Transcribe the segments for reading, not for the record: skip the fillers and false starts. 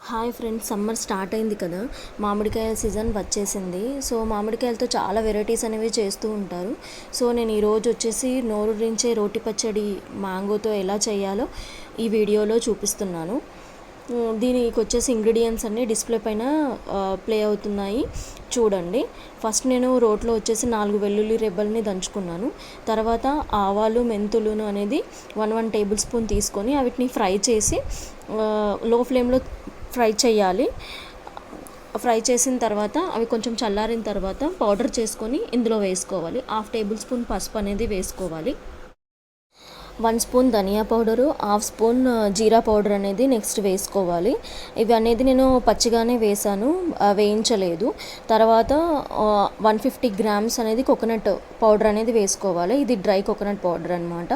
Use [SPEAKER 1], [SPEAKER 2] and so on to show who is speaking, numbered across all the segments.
[SPEAKER 1] Hi friends, summer start అయింది కదా. మామిడికాయ సీజన్ వచ్చేసింది. సో మామిడికాయలతో చాలా వెరైటీస్ అనేవి చేస్తూ ఉంటారు. సో నేను ఈరోజు వచ్చేసి నోరూరించే రోటి పచ్చడి మ్యాంగోతో ఎలా చేయాలో ఈ వీడియోలో చూపిస్తున్నాను. దీనికి వచ్చేసి ఇంగ్రీడియంట్స్ అన్నీ డిస్ప్లే పైన ప్లే అవుతున్నాయి, చూడండి. ఫస్ట్ నేను రోట్లో వచ్చేసి 4 వెల్లుల్లి రెబ్బల్ని దంచుకున్నాను. తర్వాత ఆవాలు మెంతులను అనేది 1 టేబుల్ స్పూన్ తీసుకొని వీటిని ఫ్రై చేసి లో ఫ్లేమ్లో ఫ్రై చేయాలి. ఫ్రై చేసిన తర్వాత అవి కొంచెం చల్లారిన తర్వాత పౌడర్ చేసుకొని ఇందులో వేసుకోవాలి. 1/2 టేబుల్ స్పూన్ పసుపు అనేది వేసుకోవాలి. 1 స్పూన్ ధనియా పౌడరు, 1/2 స్పూన్ జీరా పౌడర్ అనేది నెక్స్ట్ వేసుకోవాలి. ఇవి అనేది నేను పచ్చిగానే వేసాను, వేయించలేదు. తర్వాత 150 గ్రామ్స్ అనేది కోకోనట్ పౌడర్ అనేది వేసుకోవాలి. ఇది డ్రై కోకోనట్ పౌడర్ అనమాట.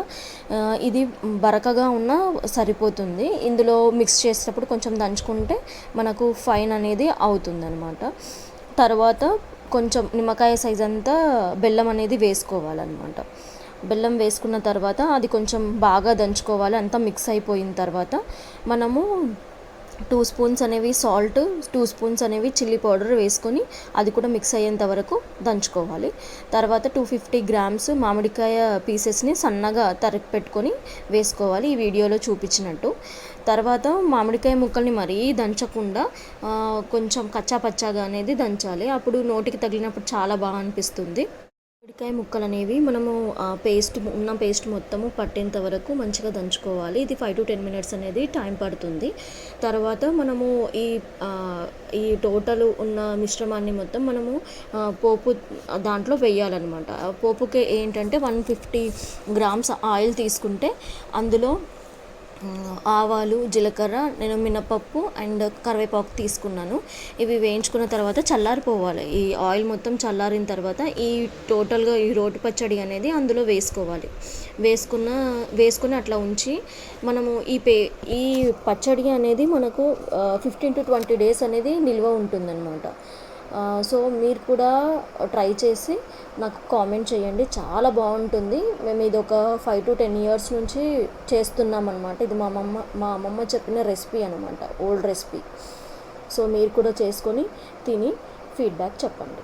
[SPEAKER 1] ఇది బరకగా ఉన్న సరిపోతుంది. ఇందులో మిక్స్ చేసేటప్పుడు కొంచెం దంచుకుంటే మనకు ఫైన్ అనేది అవుతుంది అనమాట. తర్వాత కొంచెం నిమ్మకాయ సైజ్ అంతా బెల్లం అనేది వేసుకోవాలన్నమాట. బెల్లం వేసుకున్న తర్వాత అది కొంచెం బాగా దంచుకోవాలి. అంతా మిక్స్ అయిపోయిన తర్వాత మనము 2 స్పూన్స్ అనేవి సాల్ట్, 2 స్పూన్స్ అనేవి చిల్లీ పౌడర్ వేసుకొని అది కూడా మిక్స్ అయ్యేంత వరకు దంచుకోవాలి. తర్వాత 250 గ్రామ్స్ మామిడికాయ పీసెస్ని సన్నగా తరిగి పెట్టుకొని వేసుకోవాలి, ఈ వీడియోలో చూపించినట్టు. తర్వాత మామిడికాయ ముక్కల్ని మరీ దంచకుండా కొంచెం కచ్చా పచ్చాగా అనేది దంచాలి. అప్పుడు నోటికి తగిలినప్పుడు చాలా బాగా అనిపిస్తుంది. మామిడికాయ ముక్కలు అనేవి మనము పేస్ట్ మొత్తము పట్టేంత వరకు మంచిగా దంచుకోవాలి. ఇది 5 to 10 మినిట్స్ అనేది టైం పడుతుంది. తర్వాత మనము ఈ టోటల్ ఉన్న మిశ్రమాన్ని మొత్తం మనము పోపు దాంట్లో వేయాలన్నమాట. పోపుకి ఏంటంటే 150 గ్రామ్స్ ఆయిల్ తీసుకుంటే అందులో ఆవాలు, జీలకర్ర, నేను మినపప్పు అండ్ కరివేపాకు తీసుకున్నాను. ఇవి వేయించుకున్న తర్వాత చల్లారిపోవాలి. ఈ ఆయిల్ మొత్తం చల్లారిన తర్వాత టోటల్గా ఈ రోటి పచ్చడి అనేది అందులో వేసుకోవాలి. వేసుకుని అట్లా ఉంచి మనము ఈ పచ్చడి అనేది మనకు 15 to 20 డేస్ అనేది నిల్వ ఉంటుందన్నమాట. సో మీరు కూడా ట్రై చేసి నాకు కామెంట్ చేయండి, చాలా బాగుంటుంది. మేము ఇది ఒక 5 to 10 ఇయర్స్ నుంచి చేస్తున్నాం అనమాట. ఇది మా అమ్మమ్మ చెప్పిన రెసిపీ అనమాట, ఓల్డ్ రెసిపీ. సో మీరు కూడా చేసుకొని తిని ఫీడ్బ్యాక్ చెప్పండి.